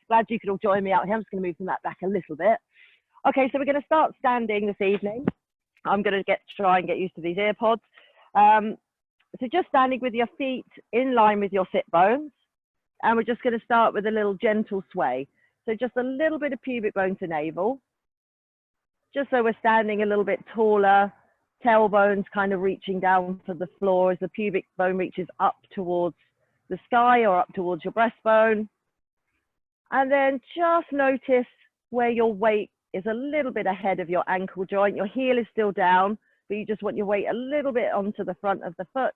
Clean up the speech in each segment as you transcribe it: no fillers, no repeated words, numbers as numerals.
glad you could all join me out here. I'm just going to move the mat back a little bit. Okay, so we're going to start standing this evening. I'm going to try and get used to these ear pods. So just standing with your feet in line with your sit bones. And we're just going to start with a little gentle sway. So just a little bit of pubic bone to navel. Just so we're standing a little bit taller, tailbones kind of reaching down to the floor as the pubic bone reaches up towards the sky or up towards your breastbone. And then just notice where your weight is a little bit ahead of your ankle joint. Your heel is still down, but you just want your weight a little bit onto the front of the foot.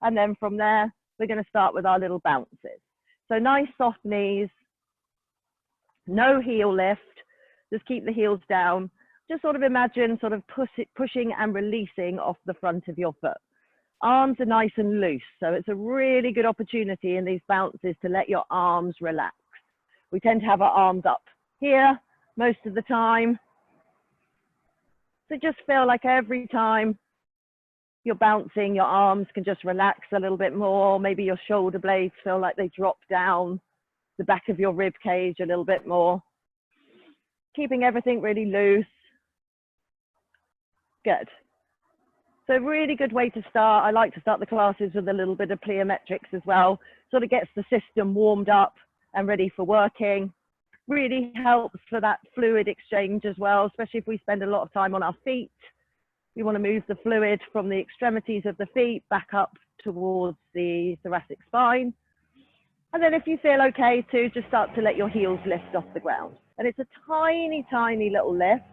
And then from there, we're going to start with our little bounces. So nice soft knees, no heel lift, just keep the heels down. Just sort of imagine sort of pushing and releasing off the front of your foot. Arms are nice and loose, so it's a really good opportunity in these bounces to let your arms relax. We tend to have our arms up here most of the time. So just feel like every time you're bouncing, your arms can just relax a little bit more. Maybe your shoulder blades feel like they drop down the back of your rib cage a little bit more. Keeping everything really loose. Good. So really good way to start. I like to start the classes with a little bit of plyometrics as well. Sort of gets the system warmed up and ready for working. Really helps for that fluid exchange as well, especially if we spend a lot of time on our feet. We want to move the fluid from the extremities of the feet back up towards the thoracic spine. And then if you feel okay to just start to let your heels lift off the ground. And it's a tiny, tiny little lift.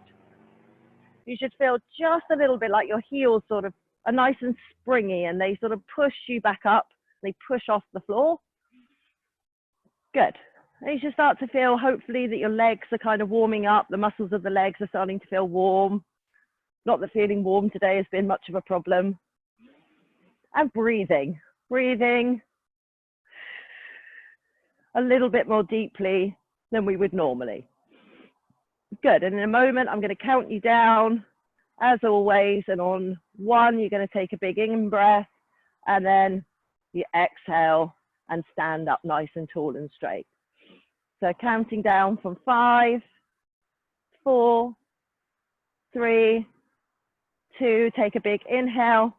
You should feel just a little bit like your heels sort of are nice and springy and they sort of push you back up. They push off the floor. Good. And you should start to feel, hopefully, that your legs are kind of warming up. The muscles of the legs are starting to feel warm. Not that feeling warm today has been much of a problem. And breathing. Breathing a little bit more deeply than we would normally. Good, and in a moment, I'm going to count you down, as always, and on 1, you're going to take a big in-breath, and then you exhale and stand up nice and tall and straight. So counting down from 5, 4, 3, 2, take a big inhale,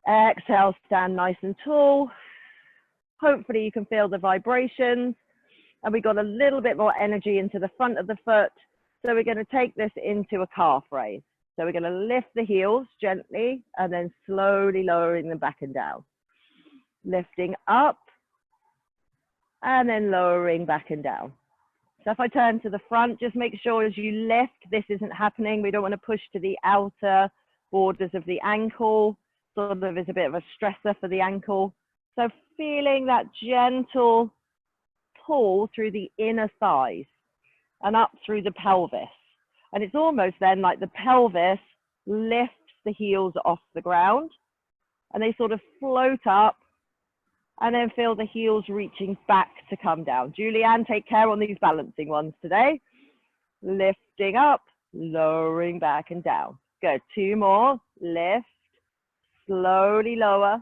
exhale, stand nice and tall. Hopefully you can feel the vibrations. And we got a little bit more energy into the front of the foot. So we're going to take this into a calf raise. So we're going to lift the heels gently and then slowly lowering them back and down. Lifting up and then lowering back and down. So if I turn to the front, just make sure as you lift, this isn't happening. We don't want to push to the outer borders of the ankle. Sort of is a bit of a stressor for the ankle. So feeling that gentle pull through the inner thighs and up through the pelvis. And it's almost then like the pelvis lifts the heels off the ground and they sort of float up and then feel the heels reaching back to come down. Julianne, take care on these balancing ones today. Lifting up, lowering back and down. Good, 2 more. Lift, slowly lower.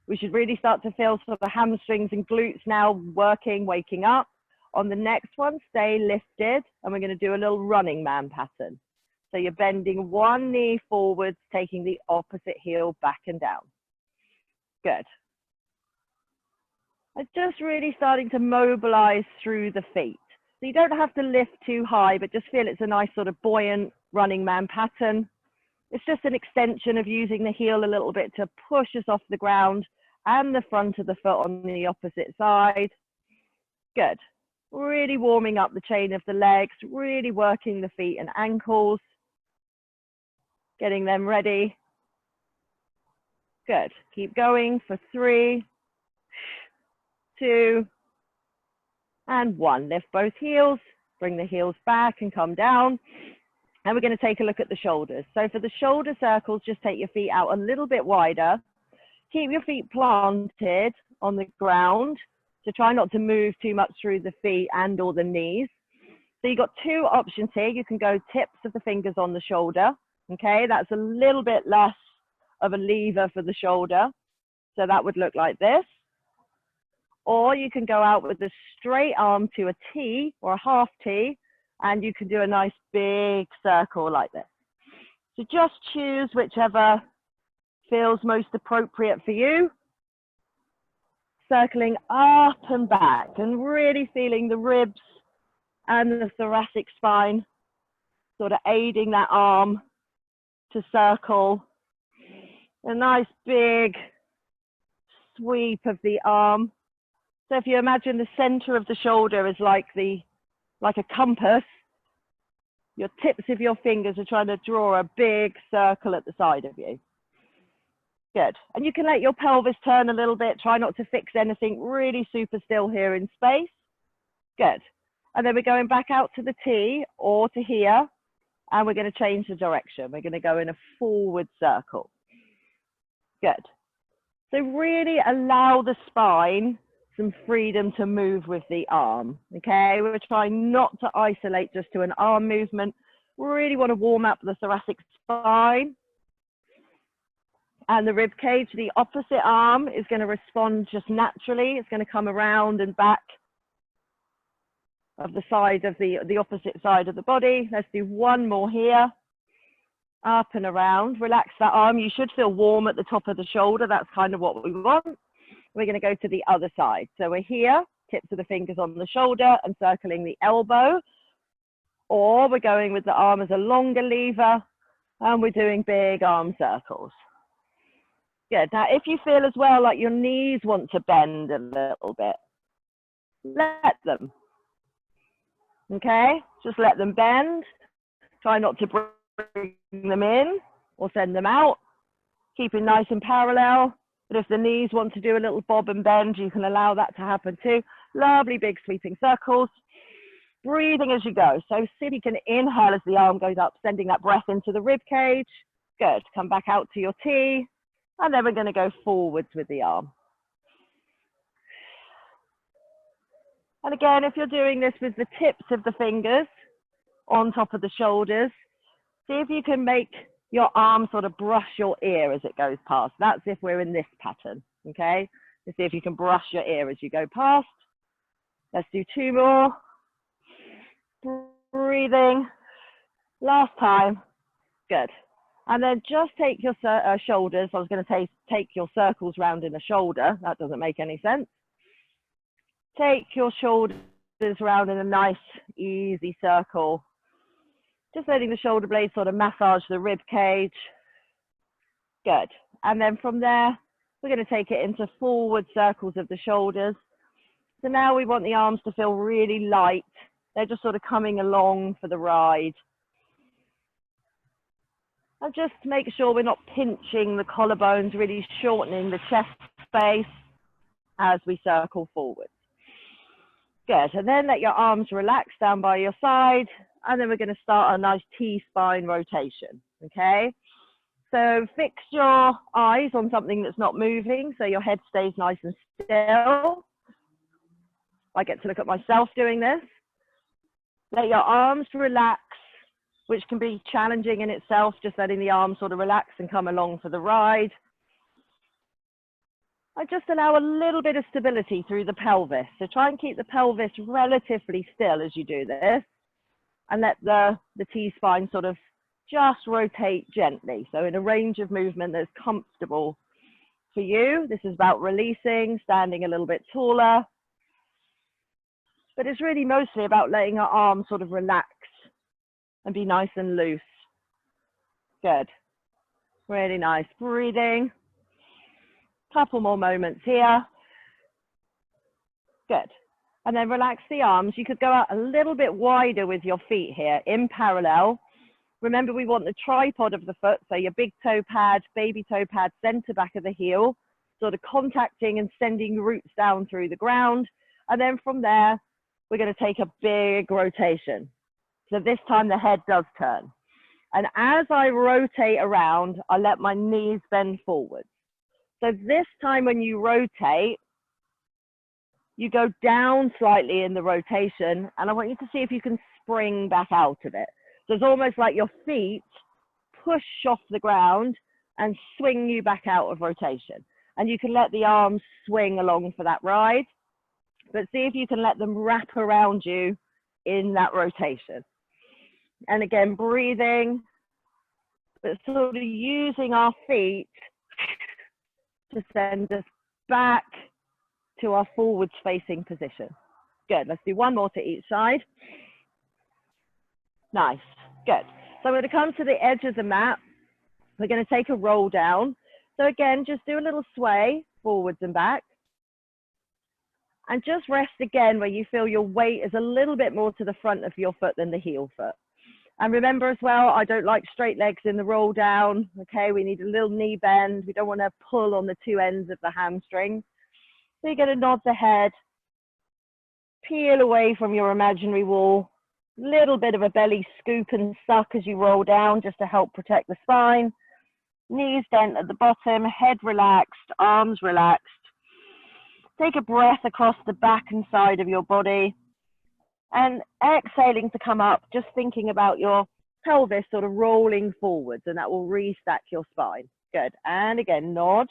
We should really start to feel sort of hamstrings and glutes now working, waking up. On the next one, stay lifted, and we're going to do a little running man pattern. So you're bending one knee forwards, taking the opposite heel back and down. Good. And just really starting to mobilize through the feet. So you don't have to lift too high, but just feel it's a nice sort of buoyant running man pattern. It's just an extension of using the heel a little bit to push us off the ground and the front of the foot on the opposite side. Good. Really warming up the chain of the legs, really working the feet and ankles, getting them ready. Good. Keep going for 3, 2, and 1. Lift both heels, bring the heels back and come down. And we're going to take a look at the shoulders. So for the shoulder circles, just take your feet out a little bit wider. Keep your feet planted on the ground. So try not to move too much through the feet and or the knees. So you've got 2 options here. You can go tips of the fingers on the shoulder. Okay, that's a little bit less of a lever for the shoulder. So that would look like this. Or you can go out with the straight arm to a T or a half T, and you can do a nice big circle like this. So just choose whichever feels most appropriate for you. Circling up and back and really feeling the ribs and the thoracic spine, sort of aiding that arm to circle. A nice big sweep of the arm. So if you imagine the center of the shoulder is like a compass, your tips of your fingers are trying to draw a big circle at the side of you. Good. And you can let your pelvis turn a little bit. Try not to fix anything. Really super still here in space. Good. And then we're going back out to the T or to here. And we're going to change the direction. We're going to go in a forward circle. Good. So really allow the spine some freedom to move with the arm. Okay. We're trying not to isolate just to an arm movement. We really want to warm up the thoracic spine. And the rib cage, the opposite arm is going to respond just naturally. It's going to come around and back of the side of the opposite side of the body. Let's do one more here. Up and around. Relax that arm. You should feel warm at the top of the shoulder. That's kind of what we want. We're going to go to the other side. So we're here, tips of the fingers on the shoulder and circling the elbow. Or we're going with the arm as a longer lever and we're doing big arm circles. Good. Now, if you feel as well like your knees want to bend a little bit, let them. Okay? Just let them bend. Try not to bring them in or send them out. Keeping nice and parallel. But if the knees want to do a little bob and bend, you can allow that to happen too. Lovely big sweeping circles. Breathing as you go. So see if you can inhale as the arm goes up, sending that breath into the rib cage. Good. Come back out to your T. And then we're going to go forwards with the arm. And again, if you're doing this with the tips of the fingers on top of the shoulders, see if you can make your arm sort of brush your ear as it goes past. That's if we're in this pattern, okay? So see if you can brush your ear as you go past. Let's do two more. Breathing. Last time. Good. And then just take your shoulders. I was going to say take your circles round in a shoulder. That doesn't make any sense. Take your shoulders round in a nice, easy circle. Just letting the shoulder blades sort of massage the rib cage. Good. And then from there, we're going to take it into forward circles of the shoulders. So now we want the arms to feel really light. They're just sort of coming along for the ride. And just make sure we're not pinching the collarbones, really shortening the chest space as we circle forward. Good. And then let your arms relax down by your side. And then we're going to start a nice T-spine rotation. Okay. So fix your eyes on something that's not moving. So your head stays nice and still. I get to look at myself doing this. Let your arms relax, which can be challenging in itself, just letting the arms sort of relax and come along for the ride. I just allow a little bit of stability through the pelvis. So try and keep the pelvis relatively still as you do this, and let the T-spine sort of just rotate gently. So in a range of movement that's comfortable for you. This is about releasing, standing a little bit taller. But it's really mostly about letting our arms sort of relax and be nice and loose. Good. Really nice. Breathing. Couple more moments here. Good. And then relax the arms. You could go out a little bit wider with your feet here in parallel. Remember, we want the tripod of the foot, so your big toe pad, baby toe pad, center back of the heel, sort of contacting and sending roots down through the ground. And then from there, we're going to take a big rotation. So this time the head does turn. And as I rotate around, I let my knees bend forward. So this time when you rotate, you go down slightly in the rotation, and I want you to see if you can spring back out of it. So it's almost like your feet push off the ground and swing you back out of rotation. And you can let the arms swing along for that ride. but see if you can let them wrap around you in that rotation. And again, breathing, but sort of using our feet to send us back to our forwards facing position. Good, let's do one more to each side. Nice, good. So I'm going to come to the edge of the mat. We're going to take a roll down. So again, just do a little sway forwards and back. And just rest again where you feel your weight is a little bit more to the front of your foot than the heel foot. And remember as well, I don't like straight legs in the roll down. Okay, we need a little knee bend. We don't want to pull on the two ends of the hamstring. So you're going to nod the head, peel away from your imaginary wall, little bit of a belly scoop and suck as you roll down just to help protect the spine. Knees bent at the bottom, head relaxed, arms relaxed. Take a breath across the back and side of your body. And exhaling to come up, just thinking about your pelvis sort of rolling forwards, and that will restack your spine. Good. And again, nod,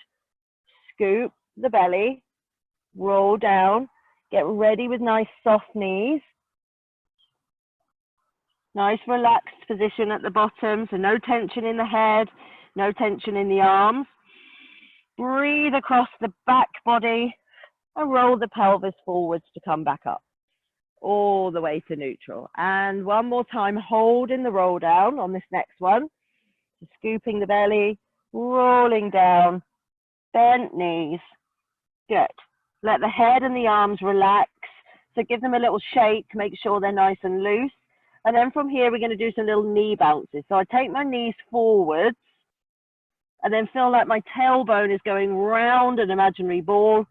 scoop the belly, roll down, get ready with nice soft knees. Nice relaxed position at the bottom, so no tension in the head, no tension in the arms. Breathe across the back body and roll the pelvis forwards to come back up, all the way to neutral. And one more time, hold in the roll down on this next one. So scooping the belly, rolling down, bent knees. Good. Let the head and the arms relax. So give them a little shake, make sure they're nice and loose. And then from here, we're going to do some little knee bounces. So I take my knees forwards and then feel like my tailbone is going round an imaginary ball,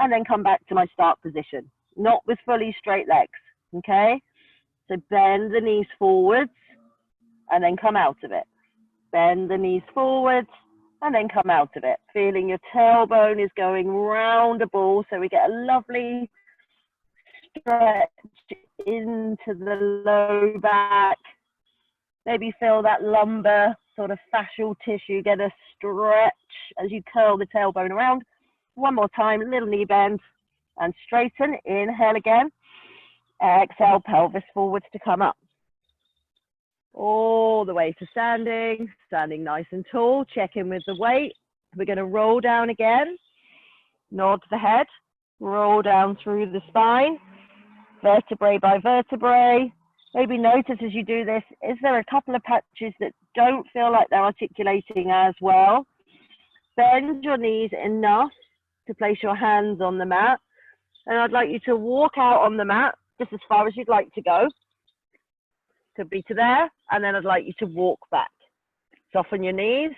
and then come back to my start position, not with fully straight legs, okay? So bend the knees forwards and then come out of it. Bend the knees forwards and then come out of it. Feeling your tailbone is going round a ball, so we get a lovely stretch into the low back. Maybe feel that lumbar sort of fascial tissue get a stretch as you curl the tailbone around. One more time, little knee bend and straighten. Inhale again. Exhale, pelvis forwards to come up. All the way to standing, standing nice and tall. Check in with the weight. We're going to roll down again. Nod the head. Roll down through the spine, vertebrae by vertebrae. Maybe notice as you do this, is there a couple of patches that don't feel like they're articulating as well? Bend your knees enough to place your hands on the mat. And I'd like you to walk out on the mat just as far as you'd like to go. Could be to there. And then I'd like you to walk back. Soften your knees,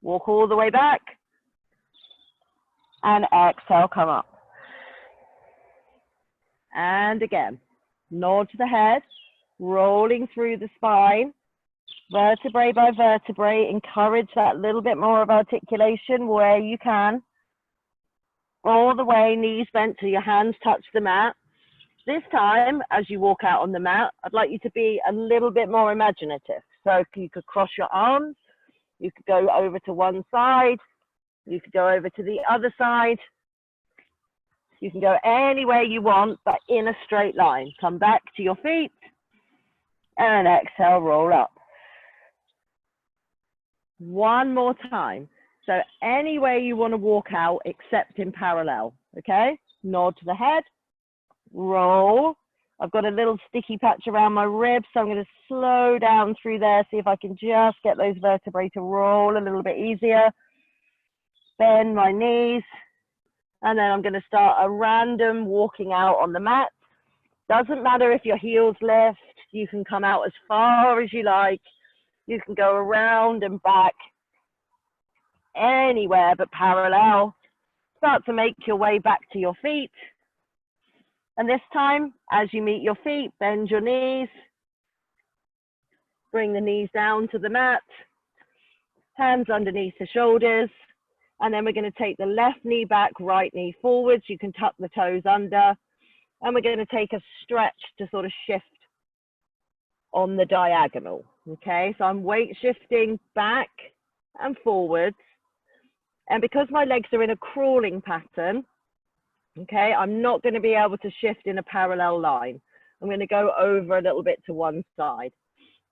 walk all the way back. And exhale, come up. And again, nod to the head, rolling through the spine, vertebrae by vertebrae. Encourage that little bit more of articulation where you can. All the way, knees bent so your hands touch the mat. This time, as you walk out on the mat, I'd like you to be a little bit more imaginative. So you could cross your arms, you could go over to one side, you could go over to the other side. You can go anywhere you want, but in a straight line. Come back to your feet and exhale, roll up. One more time. So any way you want to walk out except in parallel, okay? Nod to the head, roll. I've got a little sticky patch around my ribs, so I'm going to slow down through there, see if I can just get those vertebrae to roll a little bit easier. Bend my knees, and then I'm going to start a random walking out on the mat. Doesn't matter if your heels lift, you can come out as far as you like. You can go around and back anywhere but parallel. Start to make your way back to your feet. And this time, as you meet your feet, bend your knees. Bring the knees down to the mat. Hands underneath the shoulders. And then we're going to take the left knee back, right knee forwards. You can tuck the toes under. And we're going to take a stretch to sort of shift on the diagonal. Okay, so I'm weight shifting back and forwards. And because my legs are in a crawling pattern, Okay, I'm not going to be able to shift in a parallel line. I'm going to go over a little bit to one side.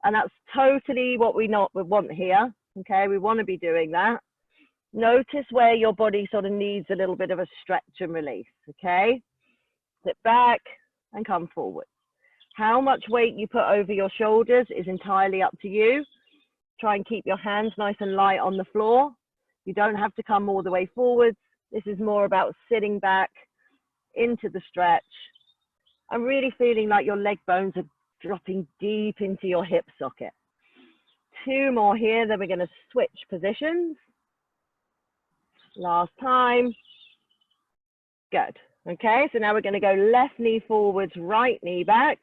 And that's totally what we want here. Okay, we want to be doing that. Notice where your body sort of needs a little bit of a stretch and release. Okay, sit back and come forward. How much weight you put over your shoulders is entirely up to you. Try and keep your hands nice and light on the floor. You don't have to come all the way forwards. This is more about sitting back into the stretch. I'm really feeling like your leg bones are dropping deep into your hip socket. 2 more here, then we're going to switch positions. Last time. Good. Okay, so now we're going to go left knee forwards, right knee back,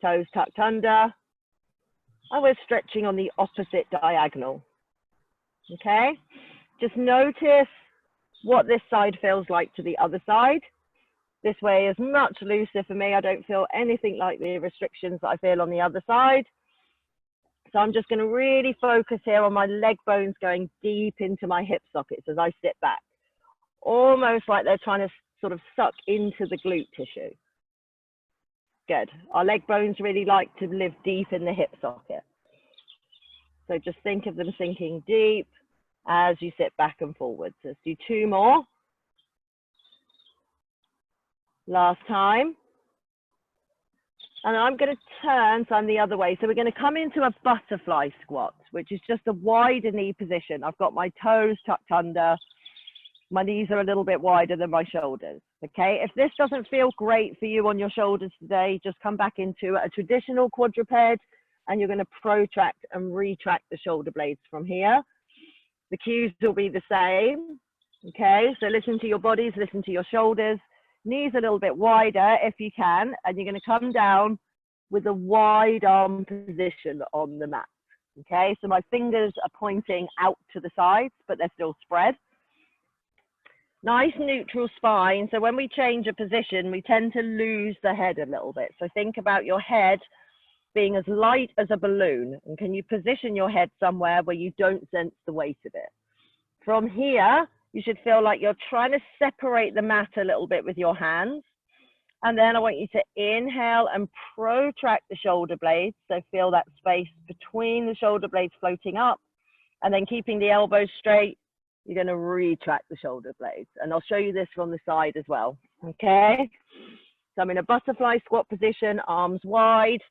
toes tucked under, and we're stretching on the opposite diagonal. Okay, just notice what this side feels like to the other side. This way is much looser for me. I don't feel anything like the restrictions that I feel on the other side. So I'm just going to really focus here on my leg bones going deep into my hip sockets as I sit back. Almost like they're trying to sort of suck into the glute tissue. Good. Our leg bones really like to live deep in the hip socket. So just think of them sinking deep as you sit back and forwards. Let's do 2 more. Last time. And I'm going to turn, so I'm the other way. So we're going to come into a butterfly squat, which is just a wider knee position. I've got my toes tucked under. My knees are a little bit wider than my shoulders. Okay, if this doesn't feel great for you on your shoulders today, just come back into a traditional quadruped and you're going to protract and retract the shoulder blades from here. The cues will be the same. Okay, so listen to your bodies, listen to your shoulders. Knees a little bit wider if you can, and you're going to come down with a wide arm position on the mat. Okay, so my fingers are pointing out to the sides, but they're still spread. Nice neutral spine. So when we change a position, we tend to lose the head a little bit. So think about your head being as light as a balloon. And can you position your head somewhere where you don't sense the weight of it? From here, you should feel like you're trying to separate the mat a little bit with your hands. And then I want you to inhale and protract the shoulder blades. So feel that space between the shoulder blades floating up. And then keeping the elbows straight, you're going to retract the shoulder blades. And I'll show you this from the side as well. Okay. So I'm in a butterfly squat position, arms wide,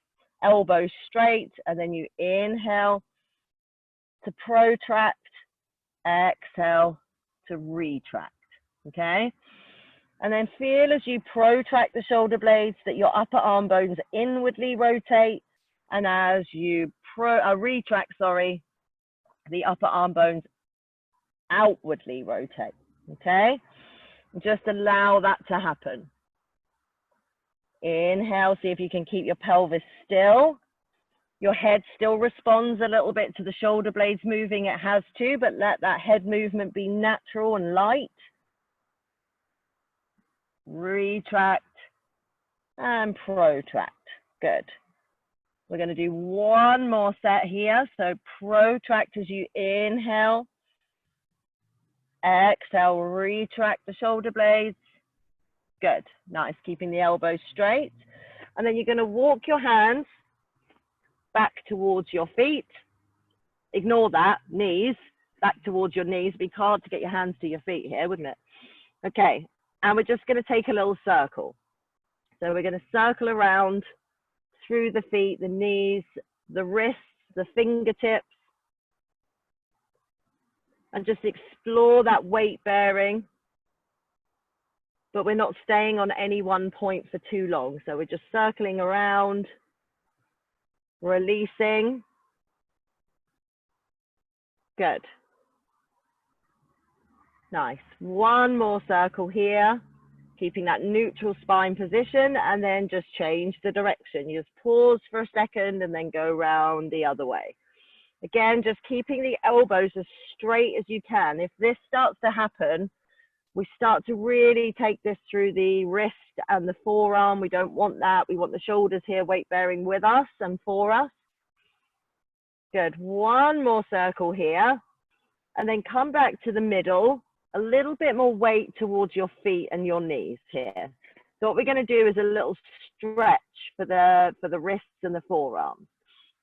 elbows straight. And then you inhale to protract, exhale to retract, okay? And then feel as you protract the shoulder blades that your upper arm bones inwardly rotate, and as you retract, the upper arm bones outwardly rotate, okay? Just allow that to happen. Inhale, see if you can keep your pelvis still. Your head still responds a little bit to the shoulder blades moving, it has to, but let that head movement be natural and light. Retract and protract. Good. We're going to do 1 more set here. So protract as you inhale. Exhale, retract the shoulder blades. Good. Nice. Keeping the elbows straight. And then you're going to walk your hands back towards your feet. Ignore that, knees, back towards your knees. It'd be hard to get your hands to your feet here, wouldn't it? Okay, and we're just going to take a little circle. So we're going to circle around through the feet, the knees, the wrists, the fingertips, and just explore that weight bearing. But we're not staying on any one point for too long. So we're just circling around, releasing. Good. Nice. 1 more circle here, keeping that neutral spine position, and then just change the direction. You just pause for a second and then go round the other way. Again, just keeping the elbows as straight as you can. If this starts to happen, we start to really take this through the wrist and the forearm. We don't want that. We want the shoulders here weight bearing with us and for us. Good. 1 more circle here, and then come back to the middle a little bit more weight towards your feet and your knees here. So what we're going to do is a little stretch for the wrists and the forearms.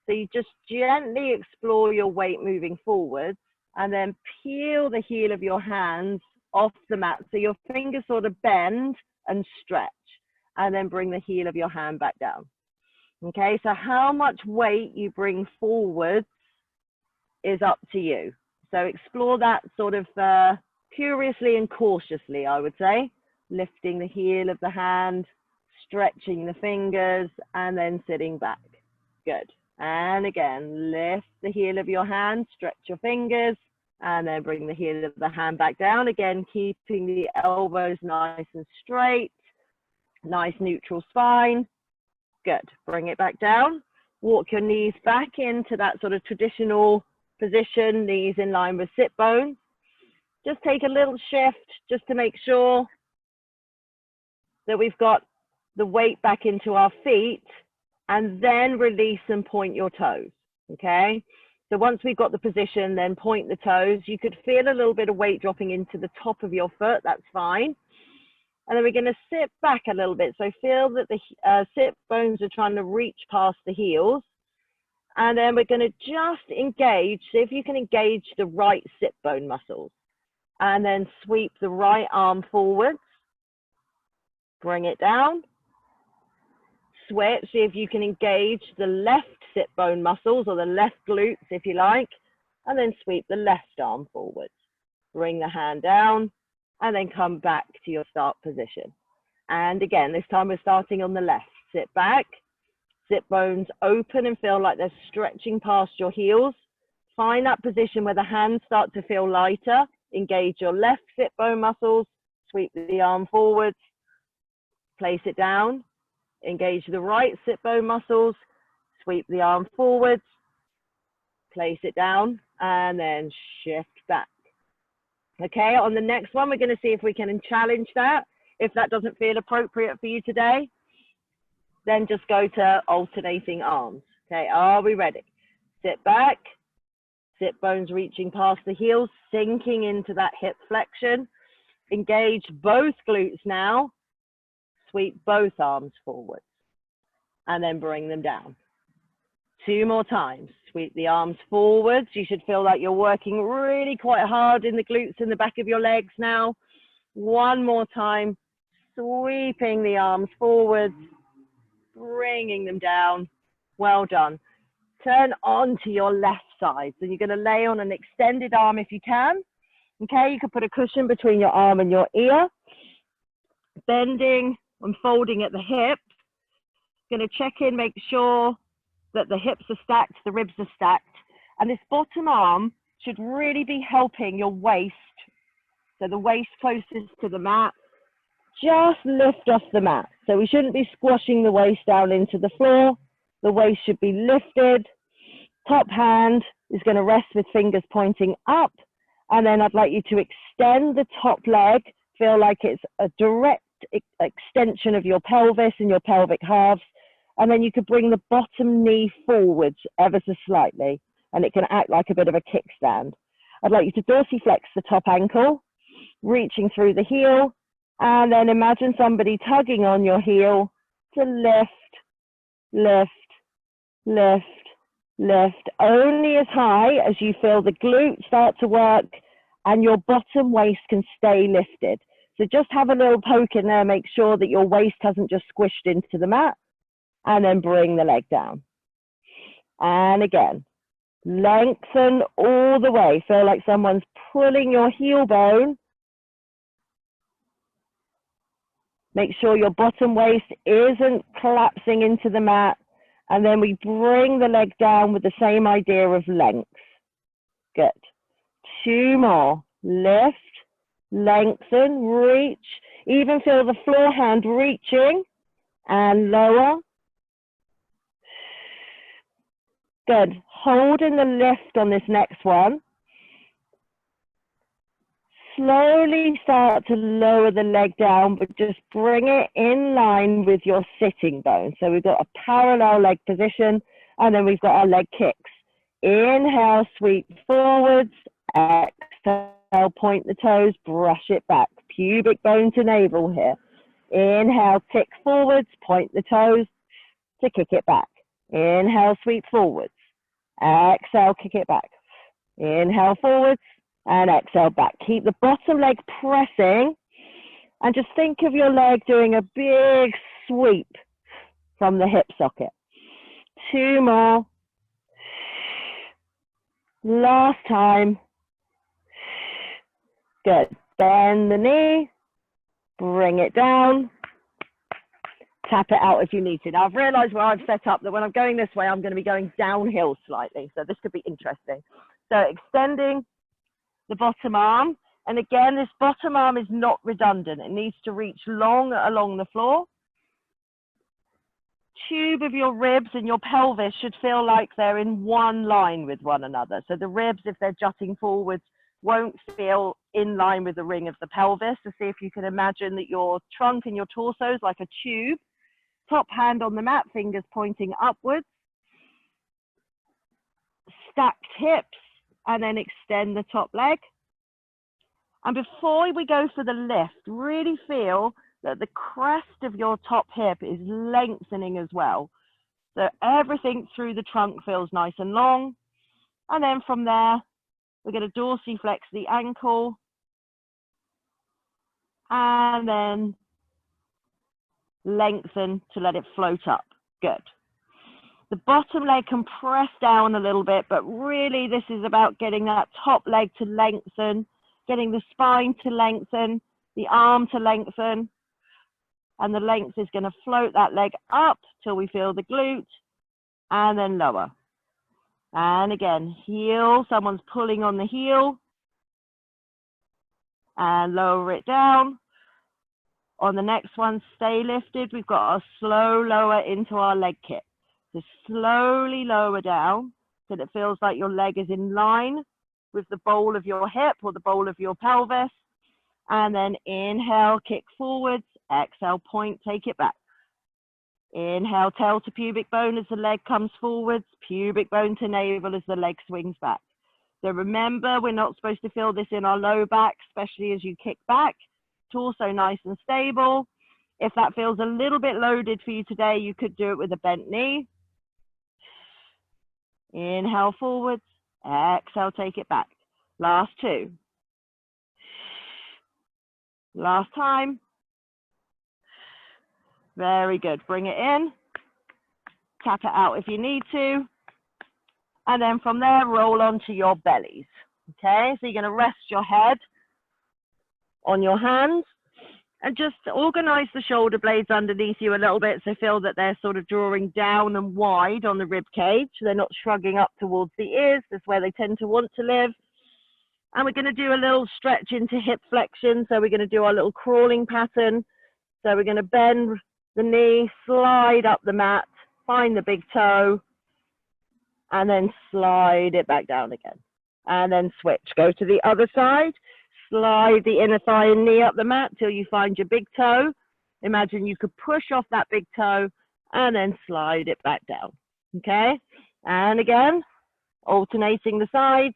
So you just gently explore your weight moving forwards, and then peel the heel of your hands off the mat. So your fingers sort of bend and stretch, and then bring the heel of your hand back down. Okay, so how much weight you bring forward is up to you. So explore that sort of curiously and cautiously, I would say. Lifting the heel of the hand, stretching the fingers, and then sitting back. Good. And again, lift the heel of your hand, stretch your fingers, and then bring the heel of the hand back down. Again, keeping the elbows nice and straight, nice neutral spine. Good. Bring it back down. Walk your knees back into that sort of traditional position, knees in line with sit bones. Just take a little shift just to make sure that we've got the weight back into our feet, and then release and point your toes, okay? So once we've got the position, then point the toes. You could feel a little bit of weight dropping into the top of your foot, that's fine. And then we're gonna sit back a little bit. So feel that the sit bones are trying to reach past the heels. And then we're gonna just engage, see if you can engage the right sit bone muscles. And then sweep the right arm forwards. Bring it down. Switch, see if you can engage the left sit bone muscles or the left glutes if you like, and then sweep the left arm forwards. Bring the hand down and then come back to your start position. And again, this time we're starting on the left. Sit back, sit bones open and feel like they're stretching past your heels. Find that position where the hands start to feel lighter. Engage your left sit bone muscles, sweep the arm forwards, place it down. Engage the right sit bone muscles, sweep the arm forwards, place it down, and then shift back. Okay, on the next one, we're going to see if we can challenge that. If that doesn't feel appropriate for you today, then just go to alternating arms. Okay, are we ready? Sit back, sit bones reaching past the heels, sinking into that hip flexion. Engage both glutes now. Sweep both arms forwards and then bring them down. 2 more times. Sweep the arms forwards. You should feel like you're working really quite hard in the glutes and the back of your legs now. 1 more time. Sweeping the arms forwards, bringing them down. Well done. Turn onto your left side. So you're going to lay on an extended arm if you can. Okay, you can put a cushion between your arm and your ear. Bending and folding at the hip. Going to check in, make sure that the hips are stacked, the ribs are stacked. And this bottom arm should really be helping your waist. So the waist closest to the mat. Just lift off the mat. So we shouldn't be squashing the waist down into the floor. The waist should be lifted. Top hand is going to rest with fingers pointing up. And then I'd like you to extend the top leg. Feel like it's a direct extension of your pelvis and your pelvic halves. And then you could bring the bottom knee forwards ever so slightly. And it can act like a bit of a kickstand. I'd like you to dorsiflex the top ankle, reaching through the heel. And then imagine somebody tugging on your heel to lift, lift, lift, lift. Only as high as you feel the glutes start to work and your bottom waist can stay lifted. So just have a little poke in there, make sure that your waist hasn't just squished into the mat, and then bring the leg down. And again, lengthen all the way. Feel like someone's pulling your heel bone. Make sure your bottom waist isn't collapsing into the mat. And then we bring the leg down with the same idea of length. Good. 2 more. Lift, lengthen, reach. Even feel the floor hand reaching and lower. Good. Holding the lift on this next one. Slowly start to lower the leg down, but just bring it in line with your sitting bone. So we've got a parallel leg position, and then we've got our leg kicks. Inhale, sweep forwards. Exhale, exhale, point the toes, brush it back. Pubic bone to navel here. Inhale, tick forwards, point the toes to kick it back. Inhale, sweep forwards. Exhale, kick it back. Inhale forwards and exhale back. Keep the bottom leg pressing and just think of your leg doing a big sweep from the hip socket. 2 more. Last time. Good. Bend the knee, bring it down, tap it out if you need to. Now I've realized where I've set up that when I'm going this way, I'm going to be going downhill slightly. So this could be interesting. So extending the bottom arm. And again, this bottom arm is not redundant. It needs to reach long along the floor. Tube of your ribs and your pelvis should feel like they're in one line with one another. So the ribs, if they're jutting forwards, won't feel in line with the ring of the pelvis. So see if you can imagine that your trunk and your torso is like a tube. Top hand on the mat, fingers pointing upwards. Stacked hips, and then extend the top leg. And before we go for the lift, really feel that the crest of your top hip is lengthening as well. So everything through the trunk feels nice and long. And then from there, we're going to dorsiflex the ankle. And then lengthen to let it float up. Good. The bottom leg can press down a little bit, but really this is about getting that top leg to lengthen, getting the spine to lengthen, the arm to lengthen, and the length is going to float that leg up till we feel the glute, and then lower. And again, heel, someone's pulling on the heel, and lower it down. On the next one, stay lifted. We've got a slow lower into our leg kick. So slowly lower down till it feels like your leg is in line with the bowl of your hip or the bowl of your pelvis. And then inhale, kick forwards. Exhale, point, take it back. Inhale, tail to pubic bone as the leg comes forwards. Pubic bone to navel as the leg swings back. So remember, we're not supposed to feel this in our low back, especially as you kick back. Torso nice and stable. If that feels a little bit loaded for you today, you could do it with a bent knee. Inhale forwards, exhale, take it back. Last 2. Last time. Very good. Bring it in. Tap it out if you need to. And then from there, roll onto your bellies. Okay, so you're going to rest your head on your hands and just organize the shoulder blades underneath you a little bit, so feel that they're sort of drawing down and wide on the rib cage. They're not shrugging up towards the ears. That's where they tend to want to live. And we're going to do a little stretch into hip flexion. So we're going to do our little crawling pattern. So we're going to bend the knee, slide up the mat, find the big toe, and then slide it back down again. And then switch. Go to the other side. Slide the inner thigh and knee up the mat till you find your big toe. Imagine you could push off that big toe and then slide it back down. Okay? And again, alternating the sides.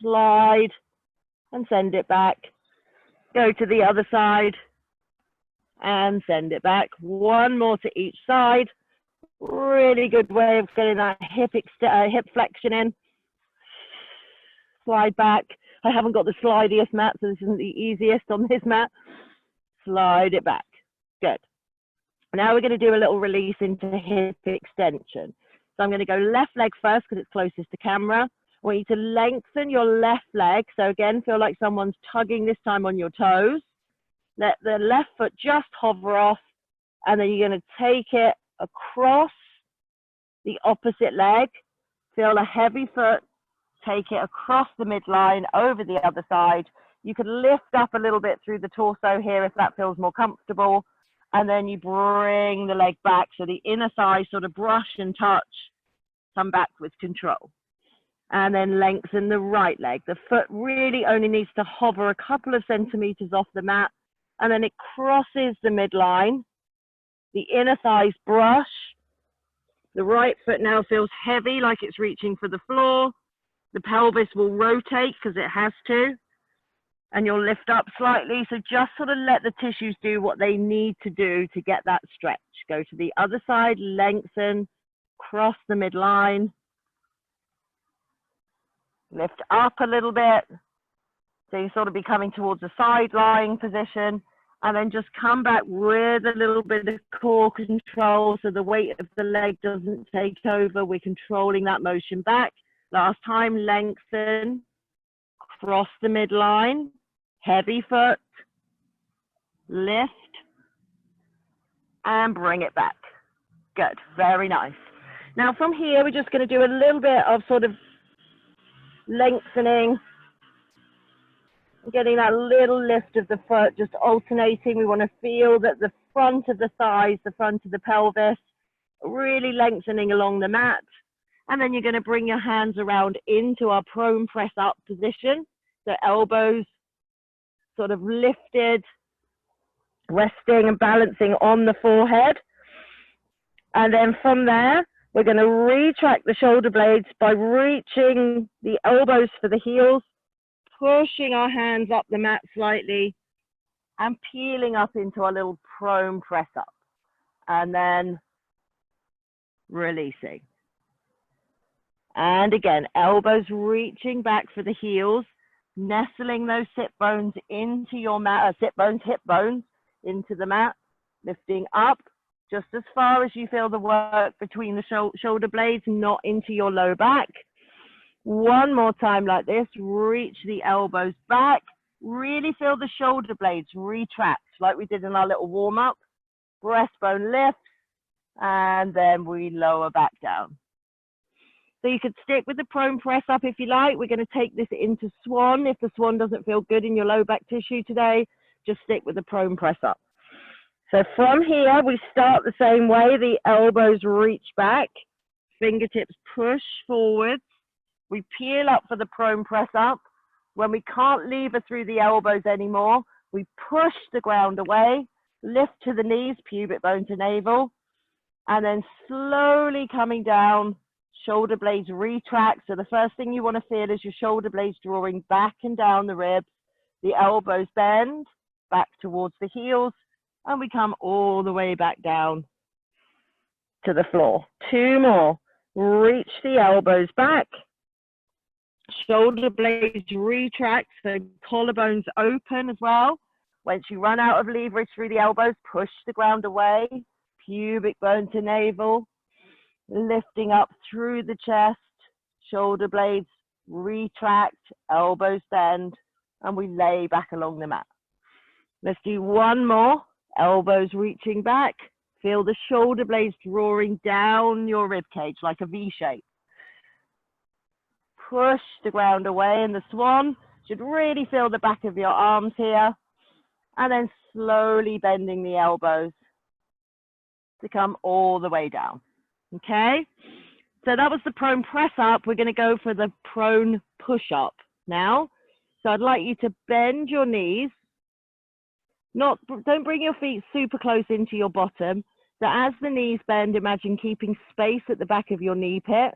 Slide and send it back. Go to the other side and send it back. One more to each side. Really good way of getting that hip flexion in. Slide back. I haven't got the slidiest mat, so this isn't the easiest on this mat. Slide it back. Good. Now we're going to do a little release into hip extension. So I'm going to go left leg first because it's closest to camera. I want you to lengthen your left leg. So again, feel like someone's tugging this time on your toes. Let the left foot just hover off, and then you're going to take it across the opposite leg. Feel a heavy foot. Take it across the midline, over the other side. You can lift up a little bit through the torso here if that feels more comfortable. And then you bring the leg back so the inner thigh sort of brush and touch. Come back with control. And then lengthen the right leg. The foot really only needs to hover a couple of centimeters off the mat. And then it crosses the midline. The inner thighs brush. The right foot now feels heavy, like it's reaching for the floor. the pelvis will rotate because it has to, and you'll lift up slightly. So just sort of let the tissues do what they need to do to get that stretch. Go to the other side, lengthen, cross the midline, lift up a little bit. So you sort of be coming towards a side lying position, and then just come back with a little bit of core control so the weight of the leg doesn't take over. We're controlling that motion back. Last time, lengthen, cross the midline, heavy foot, lift, and bring it back. Good, very nice. Now from here, we're just going to do a little bit of sort of lengthening, getting that little lift of the foot, just alternating. We want to feel that the front of the thighs, the front of the pelvis, really lengthening along the mat. And then you're going to bring your hands around into our prone press up position. So elbows sort of lifted, resting and balancing on the forehead. And then from there, we're going to retract the shoulder blades by reaching the elbows for the heels, pushing our hands up the mat slightly, and peeling up into our little prone press up. And then releasing. And again, elbows reaching back for the heels, nestling those sit bones into your mat, sit bones, hip bones into the mat, lifting up just as far as you feel the work between the shoulder blades, not into your low back. One more time like this, reach the elbows back, really feel the shoulder blades retract like we did in our little warm up. Breastbone lifts, and then we lower back down. So you could stick with the prone press up if you like. We're going to take this into swan. If the swan doesn't feel good in your low back tissue today, just stick with the prone press up. So from here, we start the same way. The elbows reach back, fingertips push forward. We peel up for the prone press up. When we can't lever through the elbows anymore, we push the ground away, lift to the knees, pubic bone to navel, and then slowly coming down, shoulder blades retract. So the first thing you want to feel is your shoulder blades drawing back and down the ribs. The elbows bend back towards the heels, and we come all the way back down to the floor. Two more. Reach the elbows back. Shoulder blades retract, so collarbones open as well. Once you run out of leverage through the elbows, push the ground away, pubic bone to navel, lifting up through the chest, shoulder blades retract, elbows bend, and we lay back along the mat. Let's do one more. Elbows reaching back. Feel the shoulder blades drawing down your rib cage like a V shape. Push the ground away in the swan. Should really feel the back of your arms here. And then slowly bending the elbows to come all the way down. Okay? So that was the prone press up. We're going to go for the prone push up now. So I'd like you to bend your knees. Don't bring your feet super close into your bottom. So as the knees bend, imagine keeping space at the back of your knee pit.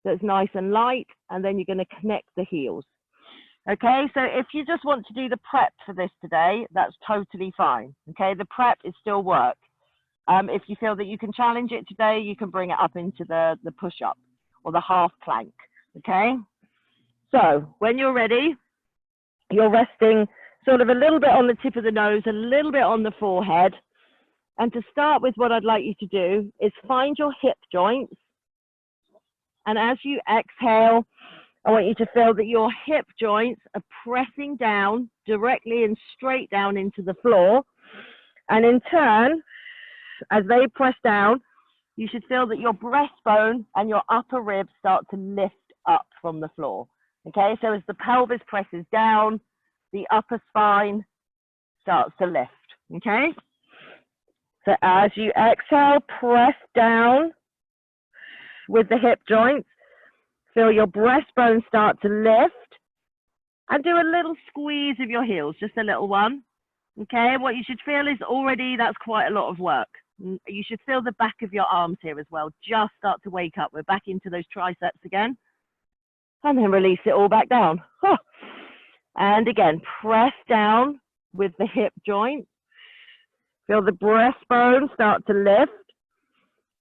That's nice and light, and then you're going to connect the heels. Okay, so if you just want to do the prep for this today, that's totally fine. Okay, the prep is still work. If you feel that you can challenge it today, you can bring it up into the push-up or the half plank. Okay, so when you're ready, you're resting sort of a little bit on the tip of the nose, a little bit on the forehead. And to start with, what I'd like you to do is find your hip joints. And as you exhale, I want you to feel that your hip joints are pressing down directly and straight down into the floor. And in turn, as they press down, you should feel that your breastbone and your upper ribs start to lift up from the floor. Okay, so as the pelvis presses down, the upper spine starts to lift. Okay, so as you exhale, press down with the hip joints. Feel your breastbone start to lift, and do a little squeeze of your heels, just a little one. Okay, and what you should feel is already that's quite a lot of work. You should feel the back of your arms here as well. Just start to wake up. We're back into those triceps again. and then release it all back down. And again, press down with the hip joint. Feel the breastbone start to lift.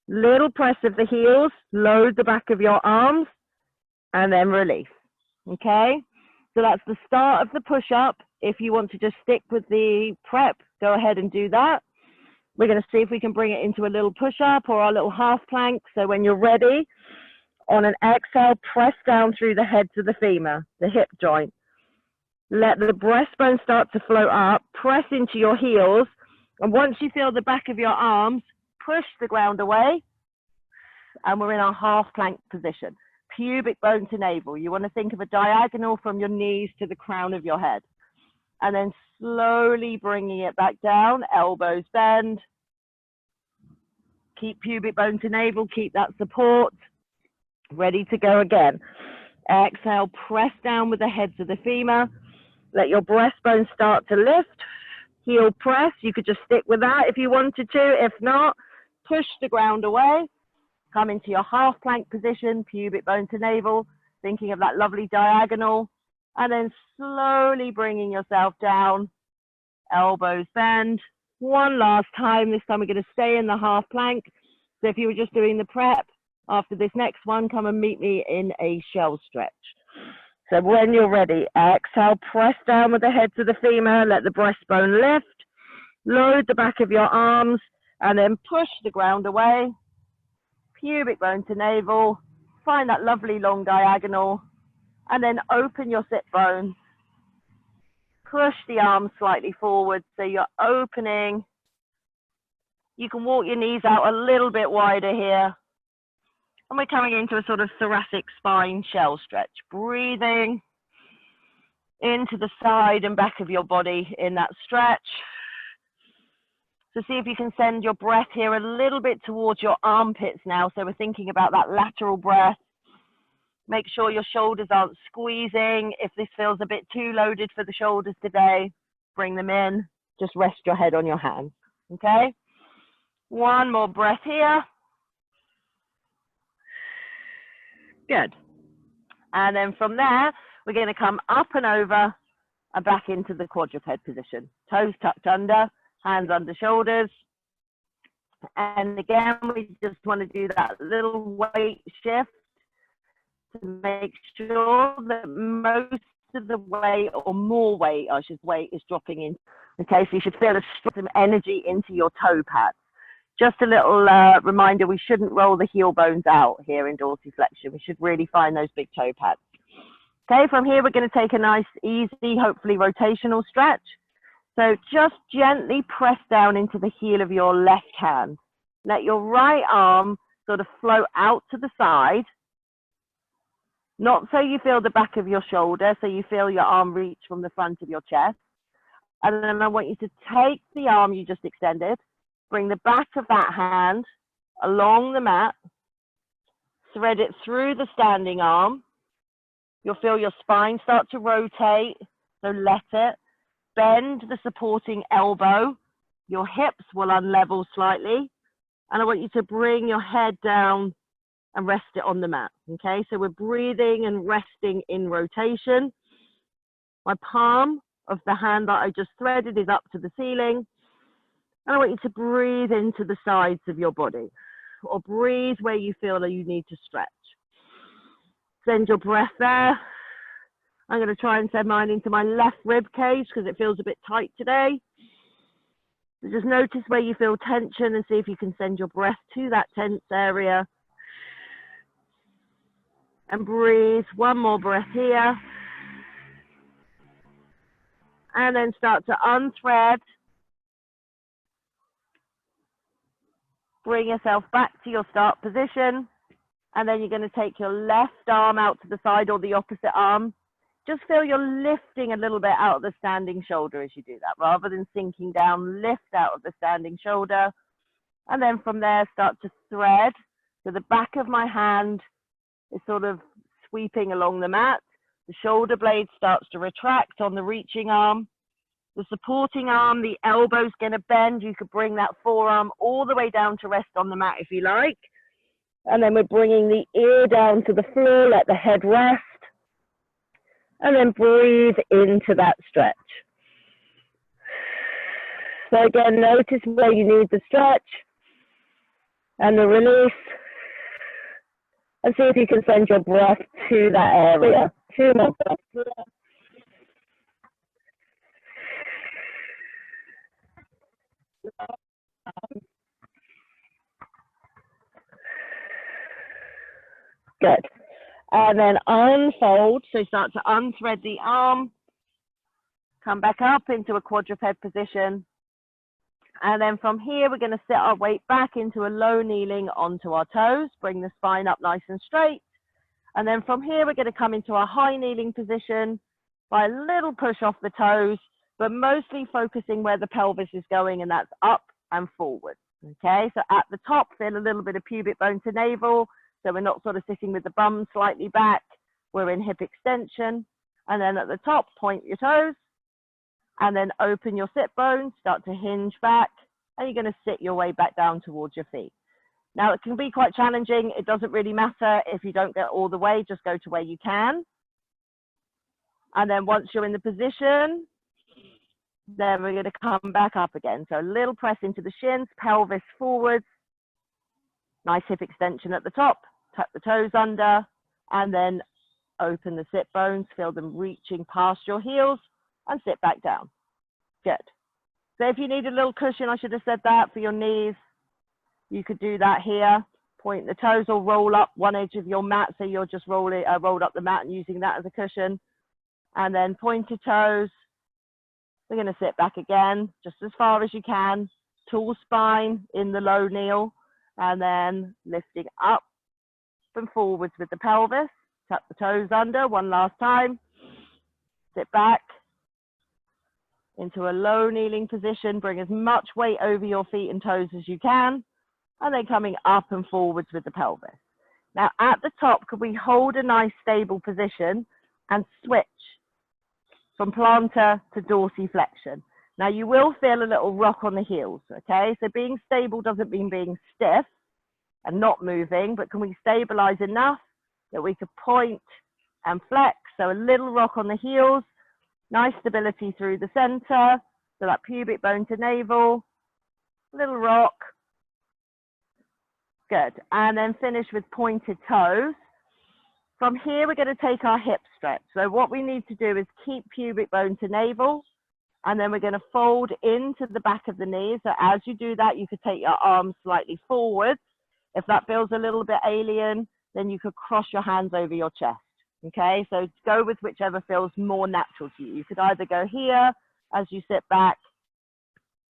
Little press of the heels, load the back of your arms, and then release. Okay? So that's the start of the push-up. If you want to just stick with the prep, go ahead and do that. We're going to see if we can bring it into a little push-up or a little half plank. So when you're ready, on an exhale, press down through the head to the femur, the hip joint. Let the breastbone start to float up, press into your heels, and once you feel the back of your arms, push the ground away, and we're in our half plank position. Pubic bone to navel. You want to think of a diagonal from your knees to the crown of your head. And then slowly bringing it back down, elbows bend. Keep pubic bone to navel, keep that support. Ready to go again. Exhale, press down with the heads of the femur. Let your breastbone start to lift. Heel press, you could just stick with that if you wanted to. If not, push the ground away. Come into your half plank position, pubic bone to navel, thinking of that lovely diagonal. And then slowly bringing yourself down, elbows bend. One last time, this time we're going to stay in the half plank. So if you were just doing the prep, after this next one, come and meet me in a shell stretch. So when you're ready, exhale, press down with the head to the femur, let the breastbone lift, load the back of your arms, and then push the ground away. Pubic bone to navel, find that lovely long diagonal, and then open your sit bones. Push the arms slightly forward so you're opening. You can walk your knees out a little bit wider here. And we're coming into a sort of thoracic spine shell stretch. Breathing into the side and back of your body in that stretch. So see if you can send your breath here a little bit towards your armpits now. So we're thinking about that lateral breath. Make sure your shoulders aren't squeezing. If this feels a bit too loaded for the shoulders today, bring them in. Just rest your head on your hands, okay? One more breath here. Good. And then from there, we're going to come up and over and back into the quadruped position. Toes tucked under, hands under shoulders. And again, we just want to do that little weight shift to make sure that most of the weight, or more weight, I should say, is dropping in. Okay, so you should feel some energy into your toe pads. Just a little reminder, we shouldn't roll the heel bones out here in dorsiflexion. We should really find those big toe pads. Okay, from here, we're going to take a nice, easy, hopefully rotational stretch. So just gently press down into the heel of your left hand. Let your right arm sort of float out to the side. Not so you feel the back of your shoulder, so you feel your arm reach from the front of your chest. And then I want you to take the arm you just extended, bring the back of that hand along the mat, thread it through the standing arm. You'll feel your spine start to rotate, so let it. Bend the supporting elbow. Your hips will unlevel slightly. And I want you to bring your head down and rest it on the mat, okay? So we're breathing and resting in rotation. My palm of the hand that I just threaded is up to the ceiling. And I want you to breathe into the sides of your body, or breathe where you feel that you need to stretch. Send your breath there. I'm going to try and send mine into my left rib cage because it feels a bit tight today. So just notice where you feel tension and see if you can send your breath to that tense area. And breathe. One more breath here. And then start to unthread. Bring yourself back to your start position. And then you're going to take your left arm out to the side, or the opposite arm. Just feel you're lifting a little bit out of the standing shoulder as you do that. Rather than sinking down, lift out of the standing shoulder. And then from there, start to thread. So the back of my hand is sort of sweeping along the mat. The shoulder blade starts to retract on the reaching arm. The supporting arm, the elbow's going to bend. You could bring that forearm all the way down to rest on the mat if you like. And then we're bringing the ear down to the floor, let the head rest. And then breathe into that stretch. So again, notice where you need the stretch and the release. And see if you can send your breath to that area. 2 more breaths. Good. And then unfold. So start to unthread the arm. Come back up into a quadruped position. And then from here, we're going to sit our weight back into a low kneeling onto our toes. Bring the spine up nice and straight. And then from here, we're going to come into our high kneeling position by a little push off the toes, but mostly focusing where the pelvis is going, and that's up and forward. Okay, so at the top, feel a little bit of pubic bone to navel. So we're not sort of sitting with the bum slightly back. We're in hip extension. And then at the top, point your toes. And then open your sit bones, start to hinge back. And you're going to sit your way back down towards your feet. Now, it can be quite challenging. It doesn't really matter if you don't get all the way. Just go to where you can. And then once you're in the position, then we're going to come back up again. So a little press into the shins, pelvis forwards. Nice hip extension at the top. Tuck the toes under. And then open the sit bones. Feel them reaching past your heels. And sit back down. Good. So if you need a little cushion, I should have said that, for your knees, you could do that here. Point the toes or roll up one edge of your mat, so you're just rolled up the mat and using that as a cushion. And then point your toes. We're going to sit back again, just as far as you can. Tall spine in the low kneel. And then lifting up and forwards with the pelvis. Tuck the toes under one last time. Sit back into a low kneeling position. Bring as much weight over your feet and toes as you can. And then coming up and forwards with the pelvis. Now at the top, could we hold a nice stable position and switch from plantar to dorsiflexion? Now you will feel a little rock on the heels, okay? So being stable doesn't mean being stiff and not moving, but can we stabilize enough that we could point and flex? So a little rock on the heels. Nice stability through the center, so that pubic bone to navel, little rock. Good. And then finish with pointed toes. From here, we're going to take our hip stretch. So what we need to do is keep pubic bone to navel, and then we're going to fold into the back of the knee. So as you do that, you could take your arms slightly forward. If that feels a little bit alien, then you could cross your hands over your chest. Okay, so go with whichever feels more natural to you. You could either go here as you sit back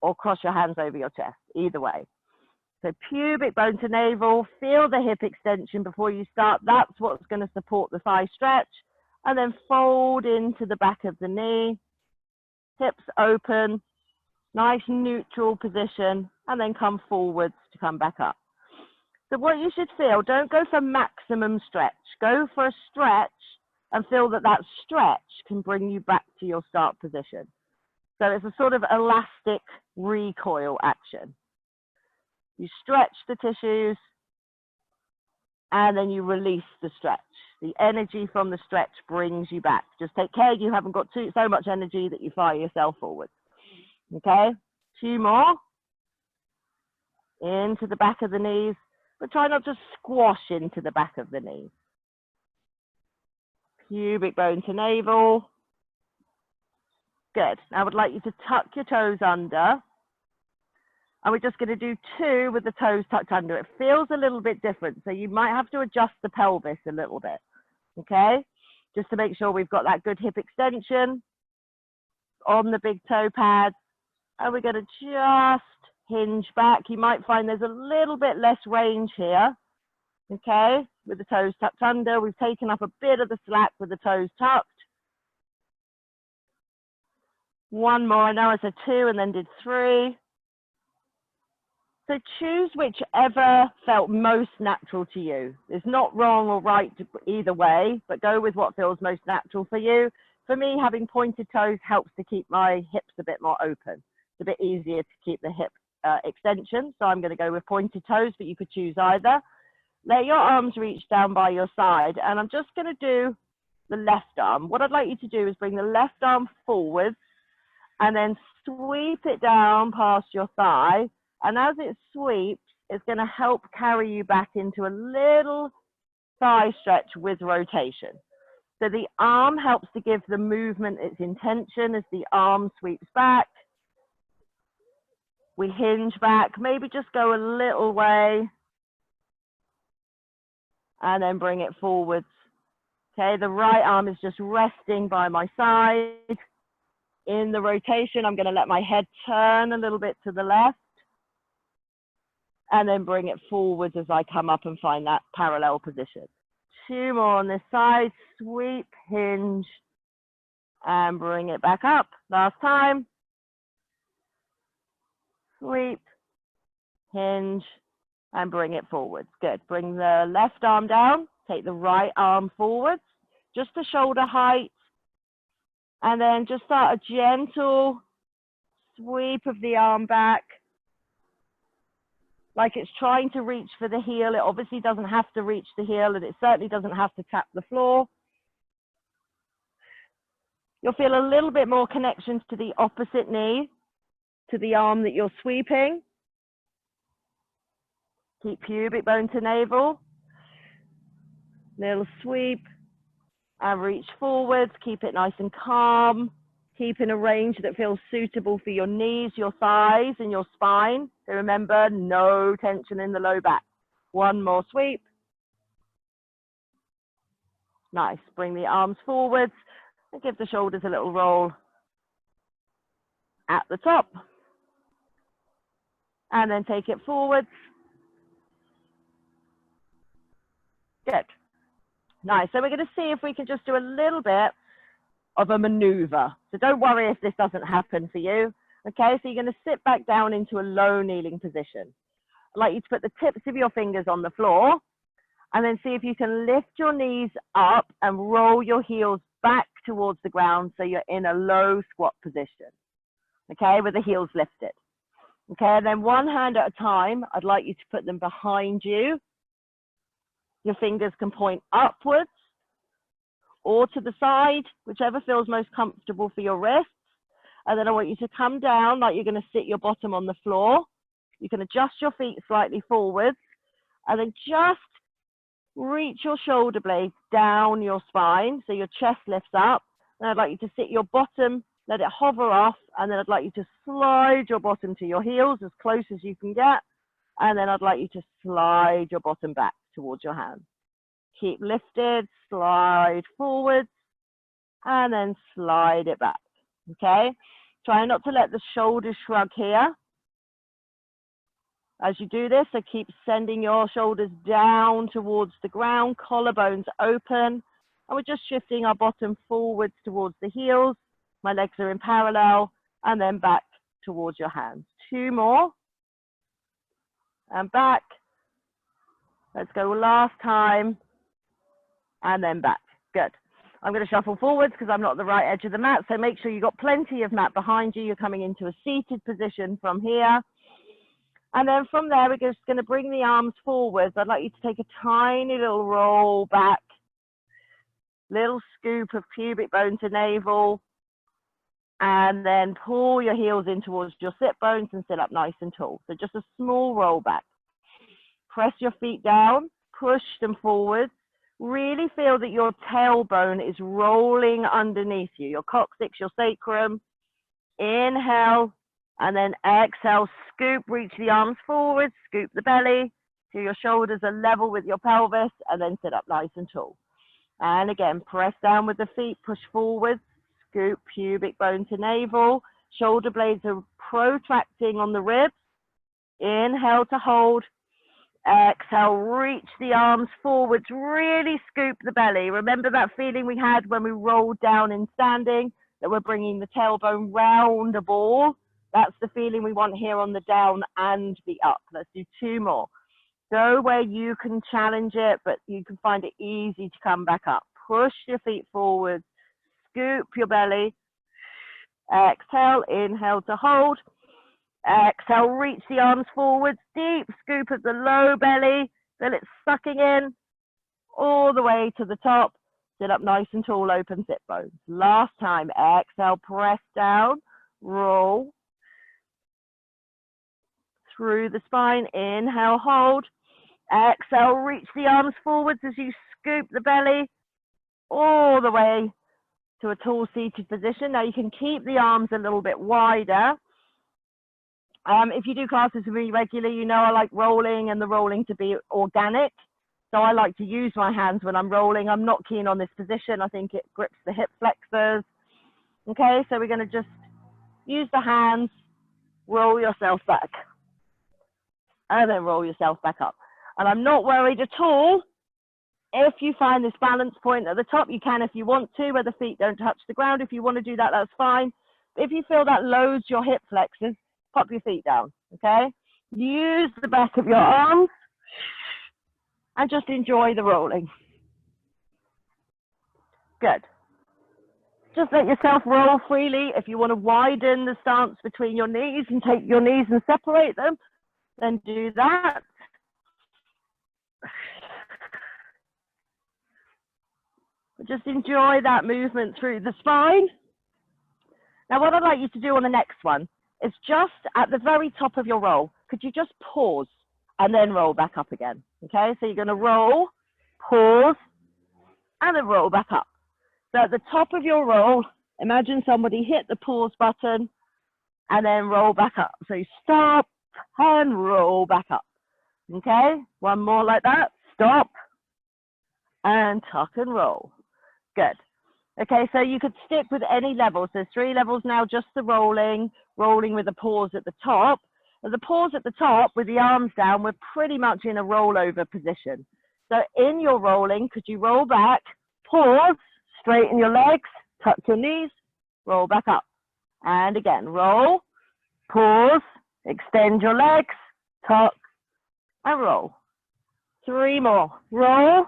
or cross your hands over your chest, either way. So pubic bone to navel, feel the hip extension before you start. That's what's going to support the thigh stretch. And then fold into the back of the knee, hips open, nice neutral position, and then come forwards to come back up. So what you should feel, don't go for maximum stretch. Go for a stretch and feel that that stretch can bring you back to your start position. So it's a sort of elastic recoil action. You stretch the tissues and then you release the stretch. The energy from the stretch brings you back. Just take care you haven't got so much energy that you fire yourself forward. Okay, 2 more. Into the back of the knees. But try not to squash into the back of the knee. Pubic bone to navel. Good. Now I would like you to tuck your toes under. And we're just going to do 2 with the toes tucked under. It feels a little bit different, so you might have to adjust the pelvis a little bit. Okay? Just to make sure we've got that good hip extension on the big toe pads. And we're going to just hinge back. You might find there's a little bit less range here, okay, with the toes tucked under. We've taken up a bit of the slack with the toes tucked. 1 more. I know I said 2 and then did 3. So choose whichever felt most natural to you. It's not wrong or right either way, but go with what feels most natural for you. For me, having pointed toes helps to keep my hips a bit more open. It's a bit easier to keep the hip extension, so I'm going to go with pointed toes, but you could choose either. Let your arms reach down by your side, and I'm just going to do the left arm. What I'd like you to do is bring the left arm forward and then sweep it down past your thigh. And as it sweeps, it's going to help carry you back into a little thigh stretch with rotation. So the arm helps to give the movement its intention as the arm sweeps back. We hinge back, maybe just go a little way and then bring it forwards. Okay, the right arm is just resting by my side. In the rotation, I'm going to let my head turn a little bit to the left and then bring it forwards as I come up and find that parallel position. 2 more on this side, sweep, hinge, and bring it back up. Last time. Sweep, hinge, and bring it forwards. Good. Bring the left arm down, take the right arm forwards, just to shoulder height, and then just start a gentle sweep of the arm back, like it's trying to reach for the heel. It obviously doesn't have to reach the heel, and it certainly doesn't have to tap the floor. You'll feel a little bit more connection to the opposite knee, to the arm that you're sweeping. Keep pubic bone to navel. Little sweep and reach forwards. Keep it nice and calm. Keep in a range that feels suitable for your knees, your thighs, and your spine. So remember, no tension in the low back. 1 more sweep. Nice. Bring the arms forwards and give the shoulders a little roll at the top. And then take it forwards. Good. Nice. So we're going to see if we can just do a little bit of a maneuver. So don't worry if this doesn't happen for you. Okay, so you're going to sit back down into a low kneeling position. I'd like you to put the tips of your fingers on the floor and then see if you can lift your knees up and roll your heels back towards the ground so you're in a low squat position. Okay, with the heels lifted. Okay, and then one hand at a time, I'd like you to put them behind you. Your fingers can point upwards or to the side, whichever feels most comfortable for your wrists. And then I want you to come down like you're going to sit your bottom on the floor. You can adjust your feet slightly forwards and then just reach your shoulder blades down your spine so your chest lifts up. And I'd like you to sit your bottom, let it hover off, and then I'd like you to slide your bottom to your heels as close as you can get. And then I'd like you to slide your bottom back towards your hands. Keep lifted, slide forwards, and then slide it back. Okay? Try not to let the shoulders shrug here. As you do this, so keep sending your shoulders down towards the ground, collarbones open, and we're just shifting our bottom forwards towards the heels. My legs are in parallel, and then back towards your hands. 2 more. And back. Let's go last time. And then back. Good. I'm going to shuffle forwards because I'm not at the right edge of the mat. So make sure you've got plenty of mat behind you. You're coming into a seated position from here. And then from there, we're just going to bring the arms forwards. I'd like you to take a tiny little roll back. Little scoop of pubic bone to navel. And then pull your heels in towards your sit bones and sit up nice and tall. So just a small roll back. Press your feet down, push them forward. Really feel that your tailbone is rolling underneath you, your coccyx, your sacrum. Inhale, and then exhale, scoop, reach the arms forward, scoop the belly so your shoulders are level with your pelvis, and then sit up nice and tall. And again, press down with the feet, push forward, scoop, pubic bone to navel. Shoulder blades are protracting on the ribs. Inhale to hold. Exhale, reach the arms forwards, really scoop the belly. Remember that feeling we had when we rolled down in standing, that we're bringing the tailbone round a ball? That's the feeling we want here on the down and the up. Let's do 2 more. Go where you can challenge it, but you can find it easy to come back up. Push your feet forward, scoop your belly. Exhale, inhale to hold. Exhale, reach the arms forwards, deep scoop of the low belly, feel it sucking in all the way to the top. Sit up nice and tall, open sit bones. Last time, exhale, press down, roll through the spine. Inhale, hold. Exhale, reach the arms forwards as you scoop the belly all the way to a tall seated position. Now you can keep the arms a little bit wider. If you do classes with me regularly, you know I like rolling and the rolling to be organic. So I like to use my hands when I'm rolling. I'm not keen on this position. I think it grips the hip flexors. Okay, so we're going to just use the hands, roll yourself back, and then roll yourself back up. And I'm not worried at all if you find this balance point at the top. You can if you want to, where the feet don't touch the ground. If you want to do that, that's fine. If you feel that loads your hip flexors, pop your feet down, okay? Use the back of your arms and just enjoy the rolling. Good. Just let yourself roll freely. If you want to widen the stance between your knees and take your knees and separate them, then do that. Just enjoy that movement through the spine. Now, what I'd like you to do on the next one is just at the very top of your roll, could you just pause and then roll back up again? Okay, so you're going to roll, pause, and then roll back up. So at the top of your roll, imagine somebody hit the pause button and then roll back up. So you stop and roll back up. Okay, one more like that. Stop and tuck and roll. Good. Okay, so you could stick with any levels. There's 3 levels now, just the rolling with a pause at the top. At the pause at the top with the arms down, we're pretty much in a rollover position. So in your rolling, could you roll back, pause, straighten your legs, tuck your knees, roll back up. And again, roll, pause, extend your legs, tuck, and roll. 3 more. Roll,